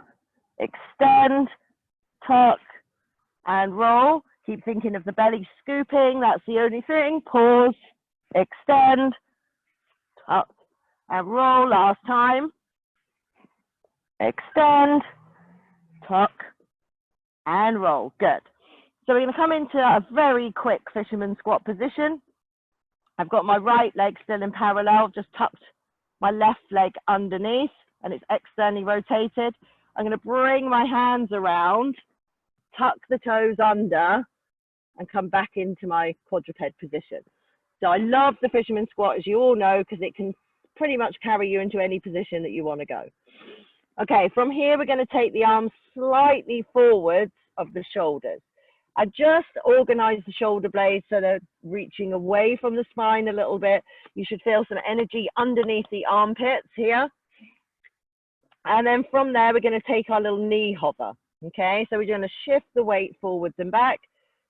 extend, tuck, and roll. Keep thinking of the belly scooping. That's the only thing. Pause, extend, tuck, and roll. Last time. Extend, tuck, and roll. Good. So we're going to come into a very quick fisherman squat position. I've got my right leg still in parallel, just tucked my left leg underneath, and it's externally rotated. I'm going to bring my hands around, tuck the toes under, and come back into my quadruped position. So I love the fisherman squat, as you all know, because it can pretty much carry you into any position that you want to go. Okay, from here, we're going to take the arms slightly forwards of the shoulders. I just organize the shoulder blades so they're reaching away from the spine a little bit. You should feel some energy underneath the armpits here. And then from there, we're going to take our little knee hover. Okay, so we're going to shift the weight forwards and back.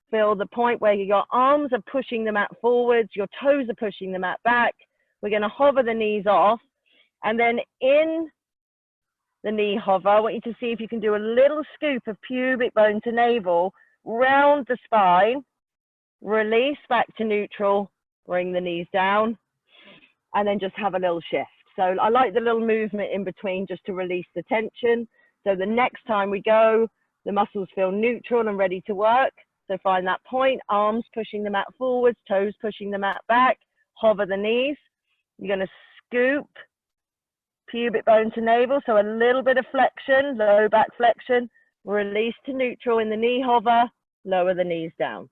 Feel the point where your arms are pushing the mat forwards, your toes are pushing the mat back. We're going to hover the knees off. And then in the knee hover, I want you to see if you can do a little scoop of pubic bone to navel, round the spine, release back to neutral, bring the knees down, and then just have a little shift. So I like the little movement in between just to release the tension. So the next time we go, the muscles feel neutral and ready to work. So find that point, arms pushing the mat forwards, toes pushing the mat back, hover the knees. You're going to scoop pubic bone to navel, so a little bit of flexion, low back flexion, release to neutral in the knee hover, lower the knees down.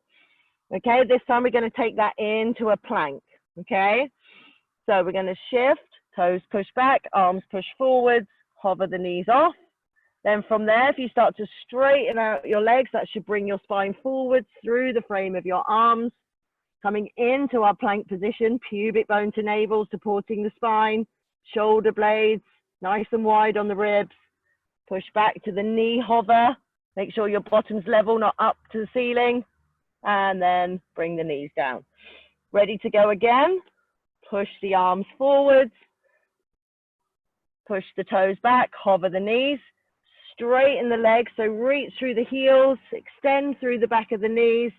Okay, this time we're going to take that into a plank. Okay, so we're going to shift, toes push back, arms push forwards, hover the knees off. Then from there, if you start to straighten out your legs, that should bring your spine forwards through the frame of your arms, coming into our plank position, pubic bone to navel, supporting the spine, shoulder blades, nice and wide on the ribs. Push back to the knee hover. Make sure your bottom's level, not up to the ceiling. And then bring the knees down. Ready to go again. Push the arms forwards. Push the toes back, hover the knees. Straighten the legs, so reach through the heels, extend through the back of the knees,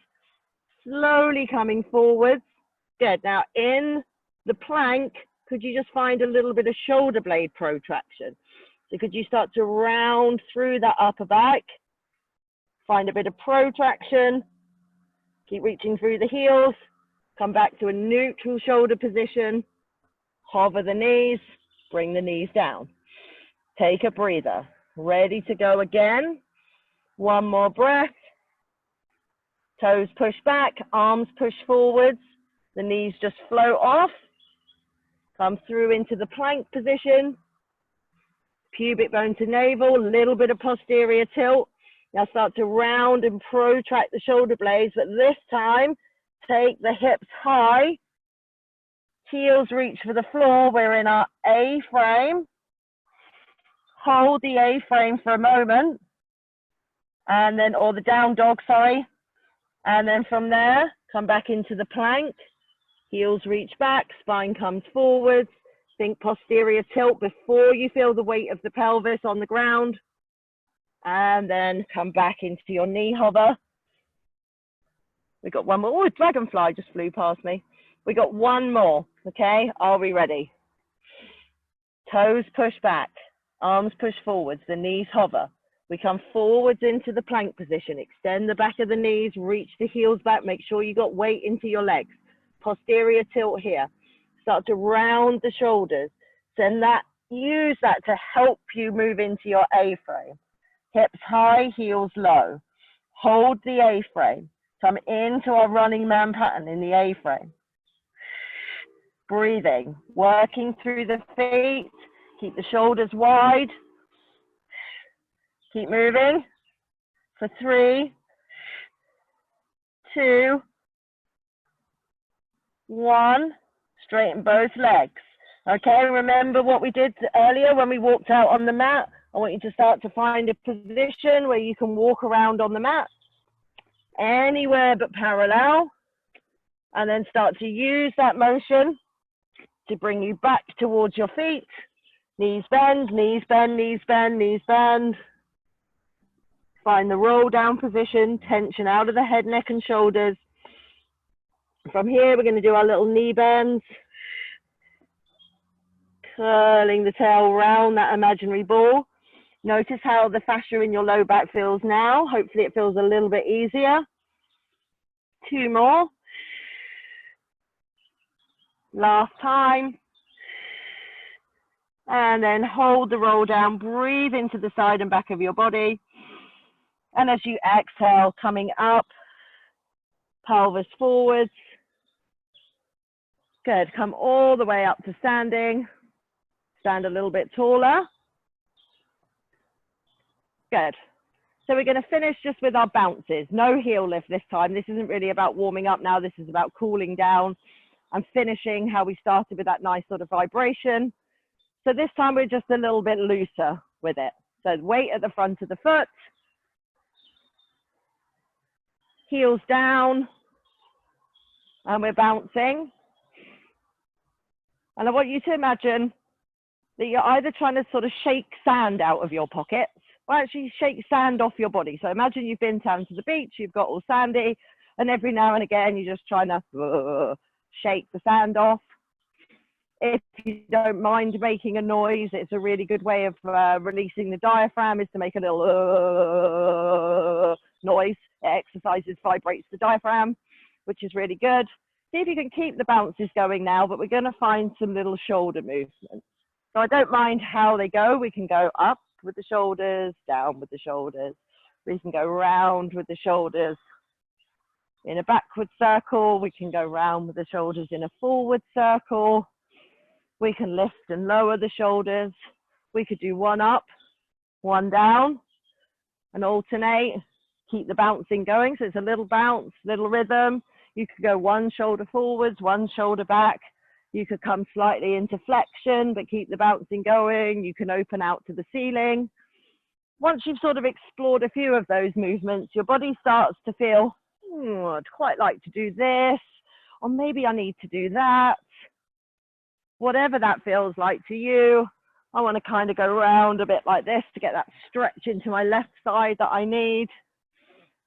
slowly coming forwards. Good. Now in the plank, could you just find a little bit of shoulder blade protraction? So could you start to round through that upper back, Find a bit of protraction. Keep reaching through the heels. Come back to a neutral shoulder position. Hover the knees. Bring the knees down. Take a breather. Ready to go again. One more breath. Toes push back, arms push forwards. The knees just float off. Come through into the plank position. Pubic bone to navel, a little bit of posterior tilt. Now start to round and protract the shoulder blades, but this time take the hips high. Heels reach for the floor. We're in our A frame. Hold the A frame for a moment. And then, or the down dog, sorry. And then from there, come back into the plank. Heels reach back, spine comes forwards. Think posterior tilt before you feel the weight of the pelvis on the ground. And then come back into your knee hover. We got one more. Oh, a dragonfly just flew past me. We got one more, okay? Are we ready? Toes push back, arms push forwards, the knees hover. We come forwards into the plank position. Extend the back of the knees, reach the heels back. Make sure you got weight into your legs. Posterior tilt here. Start to round the shoulders. Send that, use that to help you move into your A-frame. Hips high, heels low. Hold the A-frame. Come into our running man pattern in the A-frame. Breathing, working through the feet. Keep the shoulders wide. Keep moving for 3, 2, 1. Straighten both legs. Okay, remember what we did earlier when we walked out on the mat? I want you to start to find a position where you can walk around on the mat. Anywhere but parallel. And then start to use that motion to bring you back towards your feet. Knees bend, knees bend, knees bend, knees bend. Find the roll down position, tension out of the head, neck and shoulders. From here, we're going to do our little knee bends. Curling the tail around that imaginary ball. Notice how the fascia in your low back feels now. Hopefully it feels a little bit easier. 2 more. Last time. And then hold the roll down. Breathe into the side and back of your body. And as you exhale, coming up, pelvis forwards. Good, come all the way up to standing. Stand a little bit taller. Good. So we're going to finish just with our bounces. No heel lift this time. This isn't really about warming up now. This is about cooling down and finishing how we started with that nice sort of vibration. So this time we're just a little bit looser with it. So weight at the front of the foot. Heels down, and we're bouncing. And I want you to imagine that you're either trying to sort of shake sand out of your pockets, or actually shake sand off your body. So imagine you've been down to the beach, you've got all sandy, and every now and again you're just trying to shake the sand off. If you don't mind making a noise, it's a really good way of releasing the diaphragm, is to make a little noise. It exercises, vibrates the diaphragm, which is really good. See if you can keep the bounces going now, but we're going to find some little shoulder movements. So I don't mind how they go. We can go up with the shoulders, down with the shoulders. We can go round with the shoulders in a backward circle. We can go round with the shoulders in a forward circle. We can lift and lower the shoulders. We could do one up, one down, and alternate. Keep the bouncing going. So it's a little bounce, little rhythm. You could go one shoulder forwards, one shoulder back. You could come slightly into flexion, but keep the bouncing going. You can open out to the ceiling. Once you've sort of explored a few of those movements, your body starts to feel, I'd quite like to do this, or maybe I need to do that. Whatever that feels like to you, I want to kind of go around a bit like this to get that stretch into my left side that I need.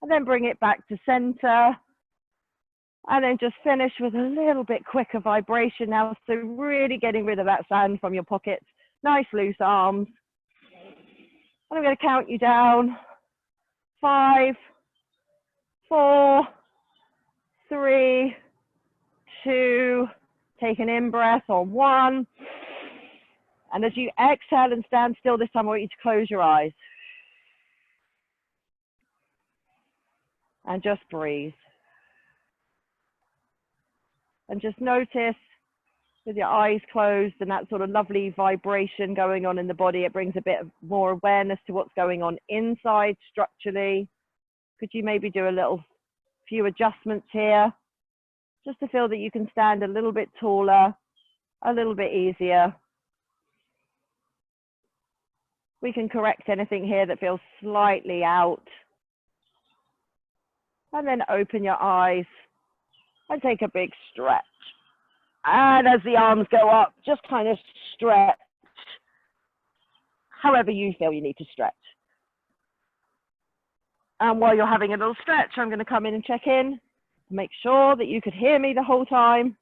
And then bring it back to center. And then just finish with a little bit quicker vibration now. So really getting rid of that sand from your pockets. Nice loose arms. And I'm going to count you down. 5, 4, 3, 2, take an in-breath on 1. And as you exhale and stand still this time, I want you to close your eyes. And just breathe. And just notice with your eyes closed and that sort of lovely vibration going on in the body, it brings a bit of more awareness to what's going on inside structurally. Could you maybe do a few adjustments here, just to feel that you can stand a little bit taller, a little bit easier. We can correct anything here that feels slightly out. And then open your eyes and take a big stretch. And as the arms go up, just kind of stretch however you feel you need to stretch. And while you're having a little stretch, I'm going to come in and check in, make sure that you could hear me the whole time.